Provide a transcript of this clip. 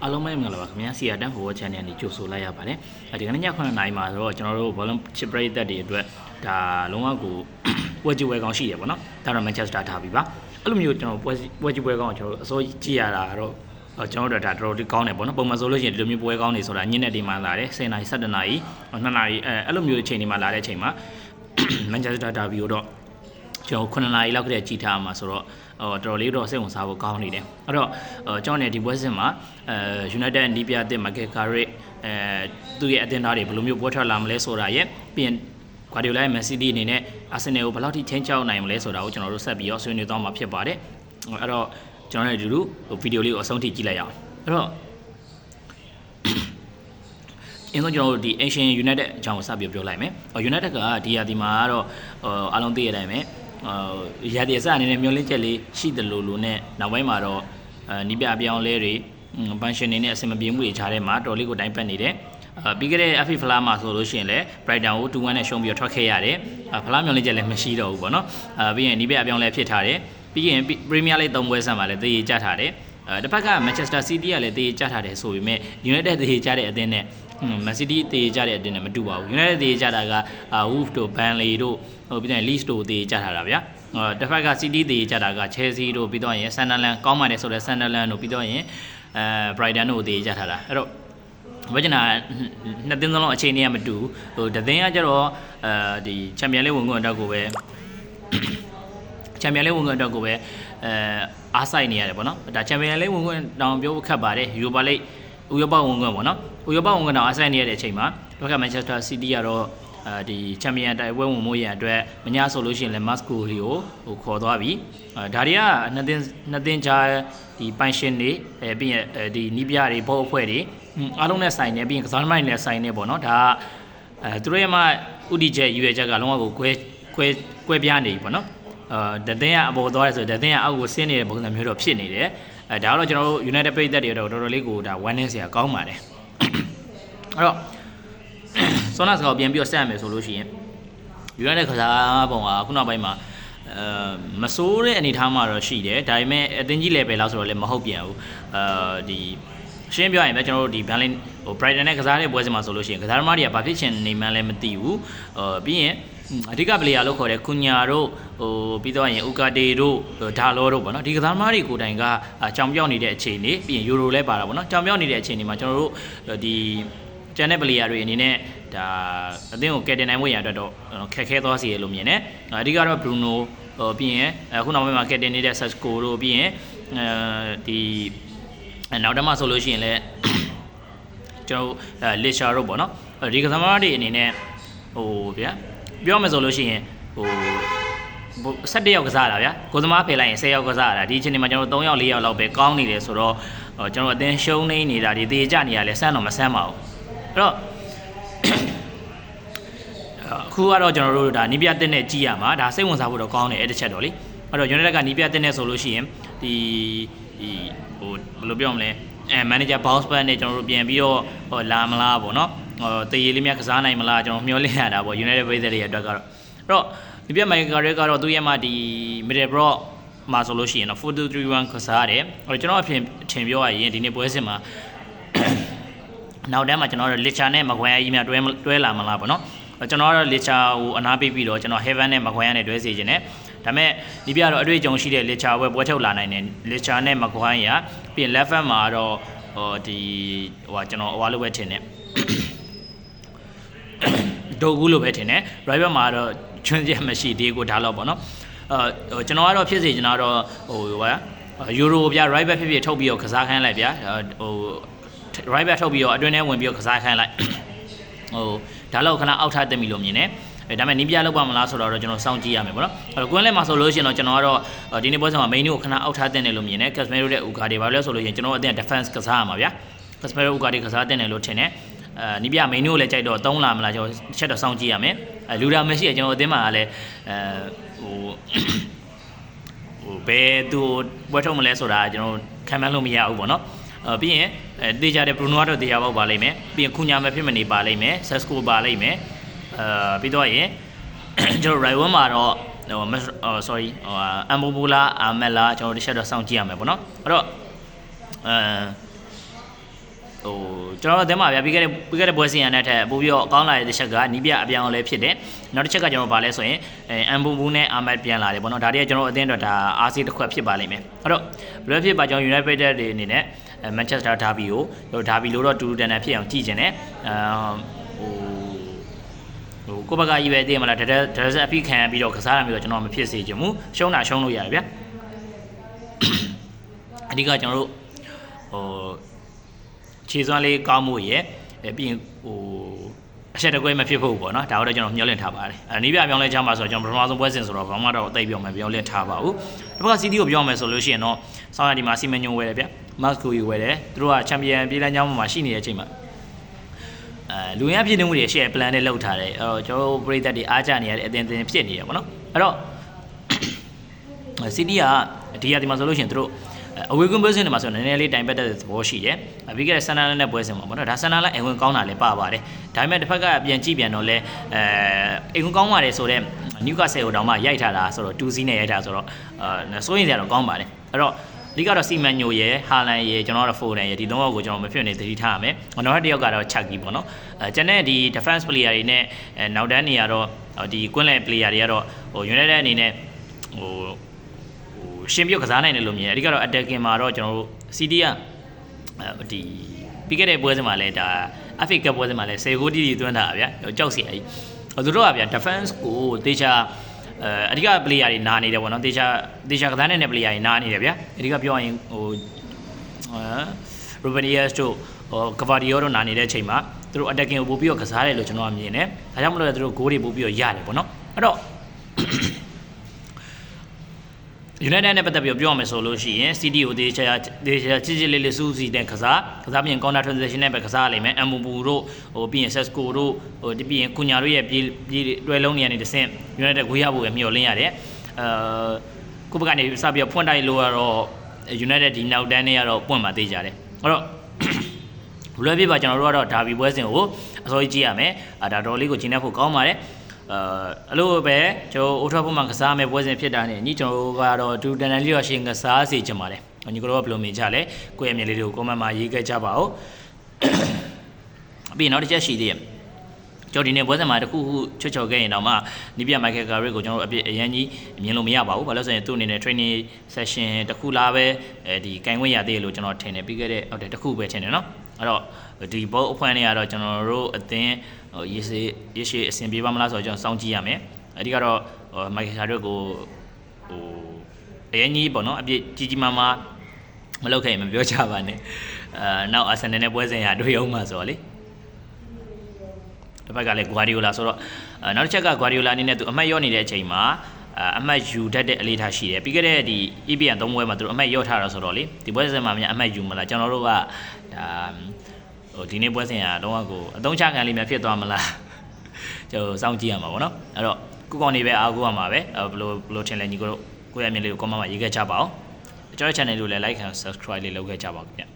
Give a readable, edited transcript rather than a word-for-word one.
အားလုံးပဲမင်္ဂလာပါခင်ဗျာဆီယာတန်ဟို channel နေကြိုဆိုလိုက်ရပါတယ်ဒီကနေ့ည9:00နာရီမှာဆိုတော့ကျွန်တော်တို့ volume chip rate တက်တွေအတွက်ဒါလုံးဝကိုဝက်ကြီးဝဲကောင်းရှိရပေါ့နော်ဒါတော့ Manchester ထားပြီပါအဲ့လိုမျိုးကျွန်တော်ဝက်ကြီးဝဲကောင်းကျွန်တော်အစိုးကြည့်ရတာတော့ကျွန်တော်တို့ဒါတော်တော်ကောင်းတယ်ပေါ့နော်ပုံမှန်ဆိုလို့ရှိရင်ဒီလိုမျိုးပွဲကောင်းနေဆိုတာညနေဒီမှာလာတယ်10နာရီ17နာရီ2နာရီအဲ့လိုမျိုးအချိန်ဒီမှာလာတဲ့အချိန်မှာ Manchester Derby ကိုတော့ကျွန်တော်9နာရီလောက်ကတည်းကကြည်ထားမှာဆိုတော့တော်တော်လေးတော့စိတ်ဝင်စားဖို့ကောင်းနေတယ်အဲ့တော့ကျွန်တော်ねဒီပွဲစဉ်မှာUnited နီးပြတဲ့ Michael Carrick သူ့ရဲ့အသင်းသားတွေဘယ်လိုမျိုးပွဲထွက်လာမလဲဆိုတာရဲ့ပြီးရင် Guardiola ရဲ့ Man City အနေနဲ့ Arsenal ကိုဘယ်လောက်ထိချင်းချောက်နိုင်မလဲဆိုတာကိုကျွန်တော်တို့ဆက်ပြီးတော့ဆွေးနွေးသွားမှာဖြစ်ပါတယ်အဲ့တော့ကျွန်တော်တို့ဗီဒီယိုလေးကိုအဆုံးထိကြည့်လိုက်ရအောင်အဲ့တော့အင်းတို့ကျွန်တော်တို့ဒီ Asian United အကြောင်းကိုစပြီးပြောလိုက်မယ် United ကဒီရာဒီမှာကတော့အားလုံးသိရတဲ့အတိုင်းပဲရာဒီအစအနေနဲ့မျောလင့်ချက်လေးရှိတယ်လို့နဲ့နောက်ပိုင်းမှာတော့နီးပြအပြောင်းလဲတွေပန်ရှင်နေနဲ့အဆင်မပြေမှုတွေခြားထဲမှာတော်လေးကိုတိုင်းပတ်နေတယ်ပြီးခဲ့တဲ့ FA ဖလားမှာဆိုလို့ရှိရင်လည်း Brighton ကို 2-1 နဲ့ရှုံးပြီးထွက်ခဲ့ရတယ်ဖလားမျောလင့်ချက်လည်းမရှိတော့ဘူးပေါ့နော်ပြီးရင်နီးပြအပြောင်းလဲဖြစ်ထားတယ်ပြီးရင် Premier League 3ပွဲဆက်မှာလည်းတည်ရကြထားတယ်တစ်ဖက်က Manchester City ကလည်းတည်ရကြထားတယ်ဆိုပေမဲ့ United တည်ရကြတဲ့အသင်းနဲ့ Man City တည်ရကြတဲ့အသင်းနဲ့မတူပါဘူး United တည်ရကြတာက Wolves တို့ Burnley တို့ပြီးတော့ Leeds တို့တည်ရကြထားတာဗျာတစ်ဖက်က City တည်ရကြတာက Chelsea တို့ပြီးတော့ရင် Sunderland ကောင်းပါတယ်ဆိုတော့ Sunderland တို့ပြီးတော့ရင်Brighton တို့တည်ရကြထားတာအဲ့တော့ဘာကျင်တာနှစ်သင်းလုံးအခြေအနေကမတူဟိုတသင်းကကျတော့ဒီ Champion League ဝင်ခွင့်အတွက်ကိုပဲ Champion League ဝင်ခွင့်အတွက်ကိုပဲအားစိုက်နေရတယ်ပေါ့နော်ဒါ Champion League ဝင်ခွင့်တောင်ပြောခက်ပါတယ် Europa League ဥရောပဝင်ခွင့်ပေါ့နော်ဥရောပဝင်ခွင့်တောင်အားစိုက်နေရတဲ့အချိန်မှာတော့က Manchester City ကတော့ဒီ Champion တိုက်ပွဲဝင်မှုရအတွက်မညာဆိုလို့ရှိရင်လည်း Mascoli ကိုခေါ်သွားပြီဒါတွေကနှစ်သင်းကြားဒီပိုင်ရှင်တွေပြီးရင်ဒီနီးပြတွေဘောအဖွဲ့တွေအားလုံးနဲ့ဆိုင်နေပြီးရင်ကစားသမားတွေနဲ့ဆိုင်နေပေါ့နော်ဒါသူတို့ရဲ့မှဥတီချက်ရွေချက်ကလုံးဝကိုကွဲပြားနေပြီပေါ့နော်တသင်းကအပေါ်သွားရဲဆိုတသင်းကအောက်ကိုဆင်းနေတဲ့ပုံစံမျိုးတော့ဖြစ်နေတယ်ဒါကတော့ကျွန်တော်တို့ United ပြည်သက်တွေတော့တော်တော်လေးကိုဒါ one in ဆရာကောင်းပါတယ်အဲ့တော့ဆောနာစကောပြန်ပြီးတော့ဆက်ရမယ်ဆိုလို့ရှိရင် United ကစားပုံကခုနောက်ပိုင်းမှာမစိုးတဲ့အနေအထားမှာတော့ရှိတယ်ဒါပေမဲ့အသင်းကြီး level လောက်ဆိုတော့လည်းမဟုတ်ပြန်ဘူးဒီရှင်းပြောရရင်ပဲကျွန်တော်တို့ဒီ Burnley ဟို Brighton နဲ့ကစားတဲ့ပွဲစဉ်မှာဆိုလို့ရှိရင်ကစားသမားတွေကဘာဖြစ်ချင်နေမှန်းလည်းမသိဘူးပြီးရင်အဓိက player လို့ခေါ်တဲ့ကုညာတို့ဟိုပြီးတော့ရင်ဥကာတေတို့ဒါလောတို့ပေါ့နော်ဒီကစားသမားတွေကိုယ်တိုင်ကကြောင်ပြောက်နေတဲ့အခြေအနေပြီးရင်ယူရိုလဲပါတာပေါ့နော်ကြောင်ပြောက်နေတဲ့အခြေအနေမှာကျွန်တော်တို့ဒီကျန်တဲ့ player တွေအနေနဲ့ဒါအသင်းကိုကယ်တင်နိုင်မှုရအတွက်တော့ခက်ခဲသွားစေရလို့မြင်တယ်အဓိကတော့ Bruno ပြီးရင်အခုနောက်ပိုင်းမှာကယ်တင်နေတဲ့ Sesco တို့ပြီးရင်ဒီနောက်တမှဆိုလို့ရှိရင်လည်းကျွန်တော်Lisha တို့ပေါ့နော်ဒီကစားသမားတွေအနေနဲ့ဟိုဗျာပြောမယ်ဆိုလို့ရှိရင်ဟို17ယောက်ကစားတာဗျာကိုသမားဖယ်လိုက်ရင်10ယောက်ကစားတာဒီအချိန်မှာကျွန်တော်3ယောက်4ယောက်လောက်ပဲကောင်းနေတယ်ဆိုတော့ကျွန်တော်အသင်းရှုံးနေနေတာဒီတေကြနေရလဲစမ်းတော့မစမ်းပါဘူးအဲ့တော့အခုကတော့ကျွန်တော်တို့ဒါနီးပြတက်နဲ့ကြည့်ရမှာဒါစိတ်ဝင်စားဖို့တော့ကောင်းတယ်အဲ့တစ်ချက်တော့လေအဲ့တော့ United ကနီးပြတက်နဲ့ဆိုလို့ရှိရင်ဒီဟိုဘယ်လိုပြောမလဲmanager bounce back နဲ့ကျွန်တော်တို့ပြန်ပြီးတော့လာမလားပေါ့နော်တရေလေးများကစားနိုင်မလားကျွန်တော်မျှော်လင့်ရတာပေါ့ United ပြည်သက်တွေအတွက်ကတော့အဲ့တော့ဒီပြမိုင်ကာရဲကတော့သူ့ရဲ့မှာဒီ Middlesbrough မှာဆိုလို့ရှိရင်တော့ 4-2-3-1 ကစားတယ်အဲ့တော့ကျွန်တော်အထင်ပြောရရင်ဒီနေ့ပွဲစဉ်မှာနောက်တန်းမှာကျွန်တော်တို့ Licha နဲ့ Maguire ကြီးများတွဲလာမလားပေါ့နော်ကျွန်တော်ကတော့ Licha ကိုအနားပေးပြီးတော့ကျွန်တော် Heaven နဲ့ Maguire နဲ့တွဲစေခြင်းနဲ့ဒါပေမဲ့ဒီပြတော့အတွေ့အကြုံရှိတဲ့ Licha ပွဲထုတ်လာနိုင်တယ် Licha နဲ့ Maguire ရပြီးရင် left back မှာတော့ဒီဟိုကျွန်တော်ဟိုလိုပဲထင်တယ်ဒိုဂူလိုပဲထင်တယ် right back မှာတော့ချွန်းချက်မရှိသေးကိုဒါတော့ပေါ့နော်ကျွန်တော်ကတော့ဖြစ်စေချင်တာတော့ဟိုဗျာယူရိုဗျာ right back ဖြစ်ထုတ်ပြီးတော့ကစားခိုင်းလိုက်ဗျာဟို right back ထုတ်ပြီးတော့အတွင်းထဲဝင်ပြီးတော့ကစားခိုင်းလိုက်ဟိုဒါတော့ခဏအောက်ထားတက်ပြီလို့မြင်တယ်ဒါပေမဲ့နီးပြလောက်ပါမလားဆိုတော့ကျွန်တော်စောင့်ကြည့်ရမယ်ပေါ့နော်အဲ့တော့ကွင်းလဲမှာဆိုလို့ရှိရင်တော့ကျွန်တော်ကတော့ဒီနေ့ပွဲစဉ်မှာ main ကိုခဏအောက်ထားတက်တယ်လို့မြင်တယ် Casemiro တဲ့ Ugarte ဘာလို့လဲဆိုလို့ရှိရင်ကျွန်တော်အသင်း defense ကစားရမှာဗျာ Casemiro Ugarte ကစားတက်တယ်လို့ထင်တယ်နီးပြ main ကိုလည်းကြိုက်တော့3လာမလားကျွန်တော်ချက်တော့စောင့်ကြည့်ရမယ်လူတာမရှိကျွန်တော်အသင်းမှာလည်းဟိုဘယ်သူပွဲထုတ်မလဲဆိုတာကျွန်တော်ခံမှန်းလို့မရဘူးပေါ့နော်ပြီးရင်တေချာတဲ့ Bruno ကတော့တေချာပေါက်ပါလိမ့်မယ်ပြီးရင်ခုညာမဖြစ်မနေပါလိမ့်မယ် Sesco ပါလိမ့်မယ်ပြီးတော့ရင်ကျွန်တော် Raiwan မှာတော့sorry Ambobola Amela ကျွန်တော်တစ်ချက်တော့စောင့်ကြည့်ရမယ်ပေါ့နော်အဲ့တော့ ကျွန်တော်တို့အသင်းမှာဗျာပြီးခဲ့တဲ့ပွဲစဉ်ရတဲ့ထက်ပို့ပြီးတော့အကောင်းလာတဲ့တစ်ချက်ကနီးပြအပြောင်းလဲဖြစ်တယ်နောက်တစ်ချက်ကကျွန်တော်ဗာလဲဆိုရင်အမ်ဘူနဲ့အာမတ်ပြန်လာတယ်ပေါ့နော်ဒါတည်းကကျွန်တော်အသင်းတော့ဒါအားစီးတစ်ခွက်ဖြစ်ပါလိမ့်မယ်အဲ့တော့ဘယ်လိုဖြစ်ပါကျွန်တော် United တွေအနေနဲ့Manchester Derby ကိုဒါဘီလို့တော့တူတူတန်တန်ဖြစ်အောင်ကြည့်ကျင်တယ်ကိုဘကကြီးပဲသိမလားဒါဆက်အဖိခံပြီးတော့ကစားရမျိုးတော့ကျွန်တော်မဖြစ်စေချင်ဘူးရှုံးတာရှုံးလို့ရတယ်ဗျာအဓိကကျွန်တော်တို့ခြေစွမ်းလေးကောင်းမှုရယ်ပြီးရင်အချက်တကွဲမဖြစ်ဖို့ပေါ့နော်ဒါတော့ကျွန်တော်မျှော်လင့်ထားပါတယ်နီးပြပြောင်းလဲချမှာဆိုတော့ကျွန်တော်ပထမဆုံးပွဲစဉ်ဆိုတော့ဘာမှတော့တိတ်ပြောင်းမပြောင်းလဲထားပါဘူးတစ်ခါ CD ကိုပြောင်းမယ်ဆိုလို့ရှိရင်တော့ဆောင်းရဒီမှာစီမံညွန်ဝယ်တယ်ဗျမတ်စကိုယူဝယ်တယ်သူတို့ကချန်ပီယံပြည်လမ်းကြောင်းမှာရှိနေတဲ့အချိန်မှာလူရင်းပြည်နေမှုတွေရှေ့ plan နဲ့လောက်ထားတယ်အဲ့တော့ကျွန်တော်ပြည်သက်တွေအားကြနေရတဲ့အတင်းတင်းဖြစ်နေရပေါ့နော်အဲ့တော့ CD ကဒီရဒီမှာဆိုလို့ရှိရင်သူတို့အဝေးကွင်းပွဲစဉ်တွေမှာဆိုနည်းနည်းလေးတိုင်ပတ်တဲ့သဘောရှိတယ်။ပြီးခဲ့တဲ့ဆန်နာလန်နဲ့ပွဲစဉ်မှာပေါ့နော်။ဒါဆန်နာလန်အိမ်ဝင်ကောင်းတာလည်းပါပါတယ်။ဒါပေမဲ့တစ်ဖက်ကပြန်ကြည့်ပြန်တော့လဲအိမ်ဝင်ကောင်းပါတယ်ဆိုတော့နျူကာဆယ်ကိုတောင်မှရိုက်ထားတာဆိုတော့2စီးနဲ့ရိုက်ထားဆိုတော့စိုးရင်စရာတော့ကောင်းပါတယ်။အဲ့တော့အဓိကတော့စီမန်ညိုရယ်ဟာလန်ရယ်ကျွန်တော်တို့ဖိုရန်ရယ်ဒီသုံးယောက်ကိုကျွန်တော်မဖြစ်နေသတိထားရမယ်။နောက်တစ်ယောက်ကတော့ချက်ကြီးပေါ့နော်။ကျန်တဲ့ဒီ defense player တွေနဲ့နောက်တန်းနေရတော့ဒီကွင်းလယ် player တွေကတော့United အနေနဲ့ရှင်ပြုတ်ကစားနိုင်တယ်လို့မြင်တယ်အဓိကတော့ attacking မှာတော့ကျွန်တော်တို့ CD ကဒီပြီးခဲ့တဲ့ပွဲစဉ်မှာလည်းဒါ FA Cup ပွဲစဉ်မှာလည်း10ဂိုးတီးသွင်းတာဗျာကြောက်စရာကြီးသူတို့ကဗျာ defense ကိုတေချာအဓိက player တွေနားနေတယ်ပေါ့နော်တေချာကစားနေတဲ့ player တွေနားနေတယ်ဗျာအဓိကပြောရင်Ruben Dias တို့Gvardiol တို့နားနေတဲ့အချိန်မှာသူတို့ attacking ကိုပို့ပြီးတော့ကစားတယ်လို့ကျွန်တော်မြင်တယ်ဒါကြောင့်မလို့သူတို့ဂိုးတွေပို့ပြီးတော့ရတယ်ပေါ့နော်အဲ့တော့United နဲ့ပတ်သက်ပြီးပြောရမယ်ဆိုလို့ရှိရင် CD ကိုတေချာချစ်လေးလေးစူးစီတဲ့ကစားပြင် counter transition နဲ့ပဲကစားရလိမ့်မယ် Mbubu တို့ပြီးရင် Sesko တို့ပြီးရင် Cunha တို့ရဲ့ပြေးတွဲလုံးနေရတဲ့ဆင့် United ဂွေးရဖို့ပဲမျှော်လင့်ရတယ်ကိုဘကနေစပြီးဖွင့်တိုက်လို့ကတော့ United ဒီနောက်တန်းနဲ့ကတော့ပွင့်မှာသေးကြတယ်အဲ့တော့ဘလွယ်ပြပါကျွန်တော်တို့ကတော့ဒါဘီပွဲစဉ်ကိုအစိုးရကြည့်ရမယ်ဒါတော်လေးကိုဂျင်းနေဖို့ကောင်းပါတယ်အဲ့လိုပဲကျွန်တော်အိုထွတ်ဖို့မှာကစားမယ်ပွဲစဉ်ဖြစ်တာနဲ့ညီကျွန်တော်ကတော့ဒူတန်တန်လေးတော့ရှင်ကစားစီချင်ပါတယ်ညီကတော့ဘယ်လိုမြင်ကြလဲကိုယ့်ရဲ့အမြင်လေးတွေကို comment မှာရေးခဲ့ကြပါဦးပြီးနောက်တစ်ချက်ရှိသေးတယ်ကျွန်တော်ဒီနေ့ပွဲစဉ်မှာတခုခုချွတ်ချော်ခဲ့ရင်တော့မှနီးပြမိုက်ကယ်ကာရီကိုကျွန်တော်အရင်ကြီးမြင်လို့မရပါဘူးဘာလို့ဆိုရင်သူ့အနေနဲ့ training session တခုလားပဲဒီကင်ဝဲရသေးလို့ကျွန်တော်ထင်တယ်ပြီးခဲ့တဲ့ဟုတ်တယ်တခုပဲထင်တယ်နော်အဲ့တော့ဒီဘောအဖွင့်နေရတော့ကျွန်တော်တို့အသင်းရေရှည်အဆင်ပြေပါမလားဆိုတော့ကျွန်တော်စောင့်ကြည့်ရမယ်အဓိကတော့မိုက်ကယ်ကာရီကိုအရင်ကြီးပေါ့နော်အပြည့်ကြီးမားမားမလုပ်ခဲ့ရင်မပြောချပါနဲ့နောက်အာဆင်နယ်နဲ့ပွဲစဉ်ရတွေ့အောင်မှာဆိုတော့လေတစ်ဖက်ကလည်း Guardiola ဆိုတော့နောက်တစ်ချက်က Guardiola အနေနဲ့သူအမှတ်ရော့နေတဲ့အချိန်မှာအမှတ်ယူတတ်တဲ့အလေးထားရှိတယ်ပြီးခဲ့တဲ့ဒီ EPL 3ပွဲမှာသူအမှတ်ရော့ထားတာဆိုတော့လေဒီပွဲစဉ်မှာများအမှတ်ယူမလားကျွန်တော်တို့ကဒါဒီနေ့ပွဲစဉ်ကတော့ကိုအသုံးချခံလေးများဖြစ်သွားမလားကျွန်တော်စောင့်ကြည့်ရမှာပေါ့နော်အဲ့တော့ကုကောင်နေပဲအားကိုးရမှာပဲဘလို့ထင်လဲညီကိုတို့ကိုယ့်ရဲ့အမြင်လေးကို comment မှာရေးခဲ့ကြပါဦးကျွန်တော် channel ကိုလည်း like and subscribe လေးလုပ်ခဲ့ကြပါဦးခင်ဗျ